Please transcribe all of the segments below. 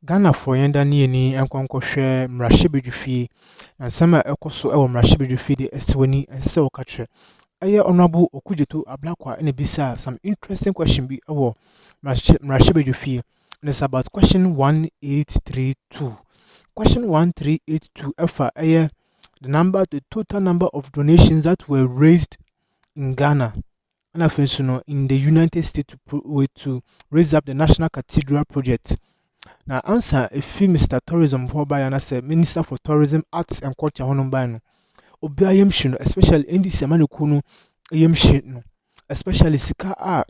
Ghana for yenda ni enkonko hwe mrashibedufie na sama ekoso ewo mrashibedufie de esweni ensese okatre aye honorable Okujeto Ablakwa ene bisa some interesting question bi ewo mrashibedufie, and it's about question 1832. Question 1382 efa aye the total number of donations that were raised in Ghana and afensuno in the United States to raise up the National Cathedral project. Now answer if Mr. Tourism for by and as Minister for Tourism, Arts and Culture honombano. Obia yemshino, especially NDC MPs yemshino, especially Sika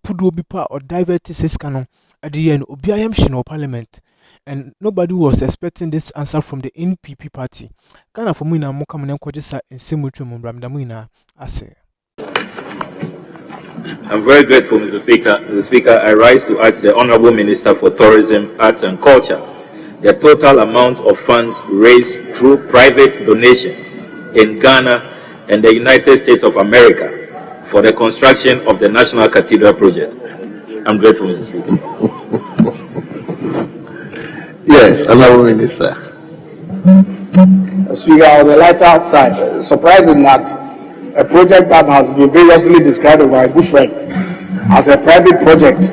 Pudu Bipa or diverted Sescano at the end Obia yemshino Parliament. And nobody was expecting this answer from the NPP party. Kana for Muna Mokamana Kojesa and Simutum Ramdamina Ase. I'm very grateful, Mr. Speaker. Mr. Speaker, I rise to ask the Honorable Minister for Tourism, Arts and Culture the total amount of funds raised through private donations in Ghana and the United States of America for the construction of the National Cathedral project. I'm grateful, Mr. Speaker. Yes, Honorable Minister. Speaker, on the lighter side, surprising that a project that has been variously described by a good friend as a private project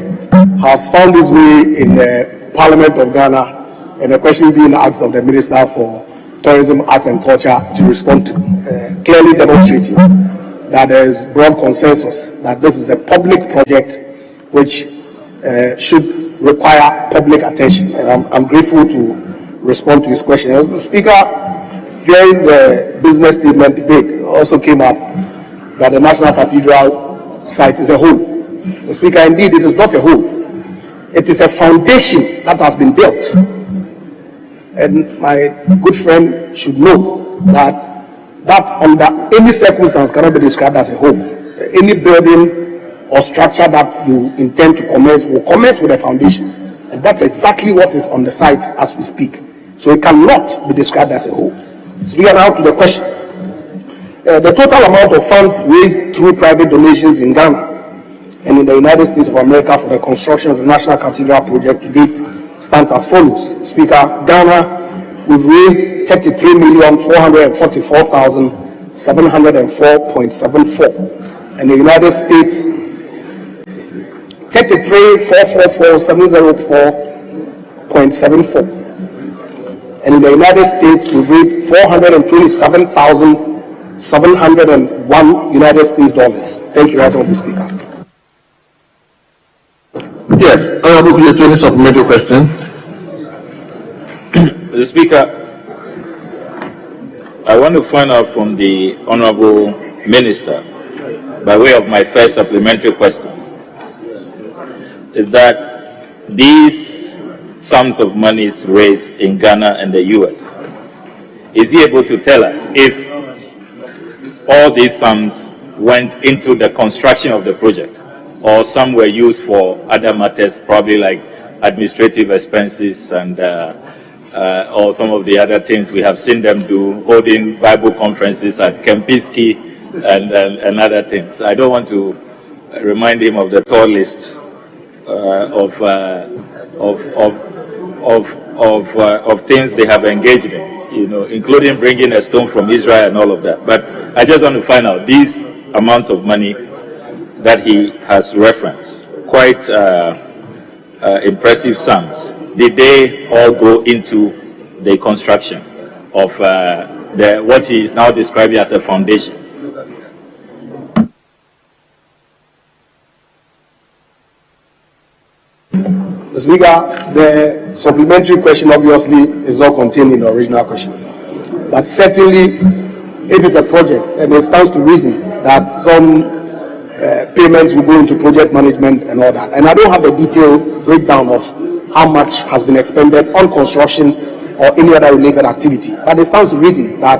has found its way in the Parliament of Ghana, and a question being asked of the Minister for Tourism, Arts and Culture to respond to, clearly demonstrating that there is broad consensus that this is a public project which should require public attention. And I'm grateful to respond to his question. Speaker, during the business statement debate, it also came up that the National Cathedral site is a hole. The Speaker, indeed, it is not a hole. It is a foundation that has been built. And my good friend should know that under any circumstance cannot be described as a hole. Any building or structure that you intend to commence will commence with a foundation. And that's exactly what is on the site as we speak. So it cannot be described as a hole. Speaking now to the question, the total amount of funds raised through private donations in Ghana and in the United States of America for the construction of the National Cathedral project to date stands as follows. Speaker, Ghana, we've raised 33,444,704.74, and the United States 33,444,704.74. And in the United States, we've raised $427,701 United States dollars. Thank you, Honorable Speaker. Yes, Honorable, could you to any supplementary question? Mr. Speaker, I want to find out from the Honorable Minister, by way of my first supplementary question, is that these sums of monies raised in Ghana and the US, is he able to tell us if all these sums went into the construction of the project, or some were used for other matters, probably like administrative expenses and or some of the other things we have seen them do, holding Bible conferences at Kempinski and other things. I don't want to remind him of the tall list of things they have engaged in, you know, including bringing a stone from Israel and all of that. But I just want to find out these amounts of money that he has referenced, quite impressive sums. Did they all go into the construction of what he is now describing as a foundation? Mr. Speaker, the supplementary question obviously is not contained in the original question. But certainly, if it's a project, and it stands to reason that some payments will go into project management and all that. And I don't have the detailed breakdown of how much has been expended on construction or any other related activity. But it stands to reason that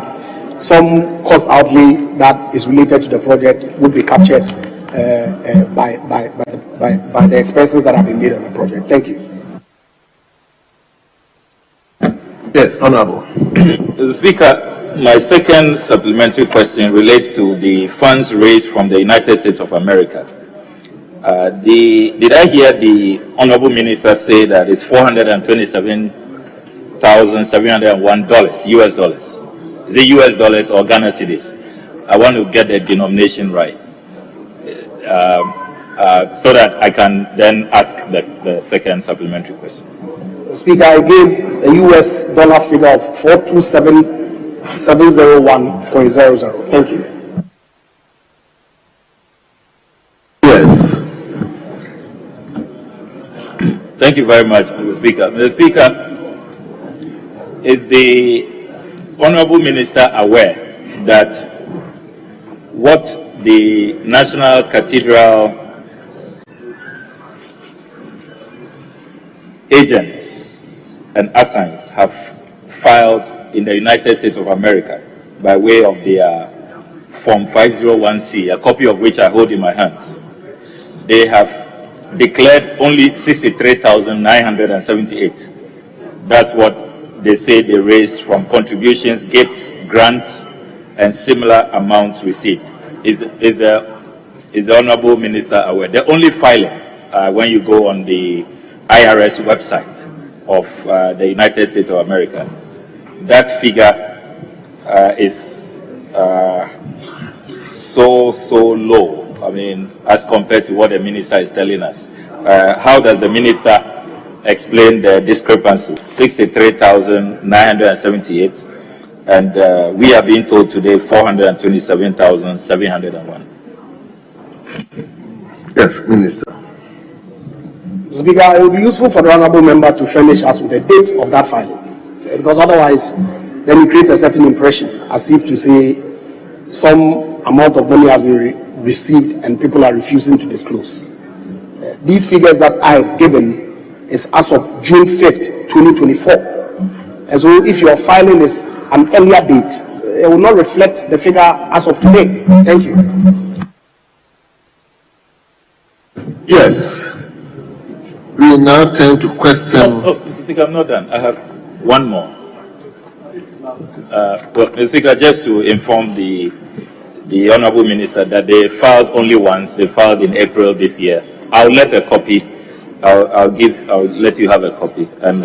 some cost outlay that is related to the project would be captured by the expenses that have been made on the project. Thank you. Yes, Honorable. Mr. Speaker, my second supplementary question relates to the funds raised from the United States of America. Did I hear the Honorable Minister say that it's $427,701 US dollars? Is it US dollars or Ghana cedis? I want to get the denomination right, so that I can then ask the second supplementary question. Speaker, I gave a US dollar figure of 427,701.00. Thank you. Yes. Thank you very much, Mr. Speaker. Mr. Speaker, is the Honorable Minister aware that what the National Cathedral agents and assigns have filed in the United States of America by way of their Form 501C, a copy of which I hold in my hands? They have declared only 63,978. That's what they say they raised from contributions, gifts, grants, and similar amounts received. Is the Honorable Minister aware? The only filing, when you go on the IRS website of the United States of America, that figure is so low. I mean, as compared to what the minister is telling us. How does the minister explain the discrepancy? 63,978, and we are being told today 427,701. Yes, Minister. Speaker, it will be useful for the honorable member to furnish us with the date of that filing, because otherwise, then it creates a certain impression, as if to say some amount of money has been received and people are refusing to disclose. These figures that I have given is as of June 5th, 2024. And so if your filing is an earlier date, it will not reflect the figure as of today. Thank you. Yes. We now turn to question. Mr. Speaker, I'm not done. I have one more. Well, Mr. Speaker, just to inform the Honorable Minister that they filed only once. They filed in April this year. I'll let a copy. I'll let you have a copy. And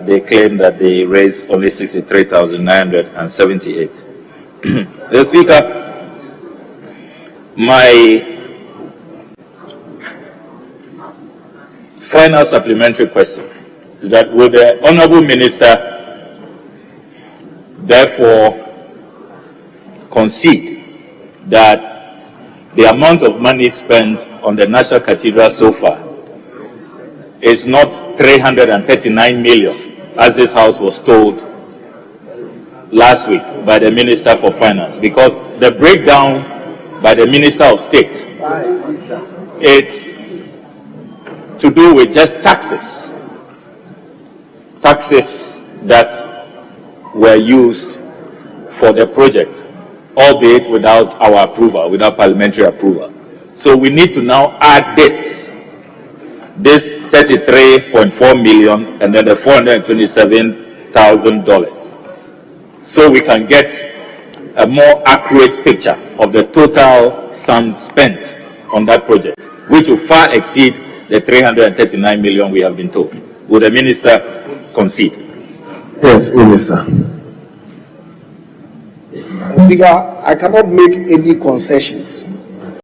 they claim that they raised only 63,978. Mr. Speaker, my final supplementary question is that will the Honorable Minister therefore concede that the amount of money spent on the National Cathedral so far is not 339 million, as this House was told last week by the Minister for Finance? Because the breakdown by the Minister of State, it's to do with just taxes that were used for the project, albeit without our approval, without parliamentary approval. So we need to now add this $33.4 million and then the $427,000, so we can get a more accurate picture of the total sum spent on that project, which will far exceed the 339 million we have been told. Would the minister concede? Yes, Minister. Speaker, I cannot make any concessions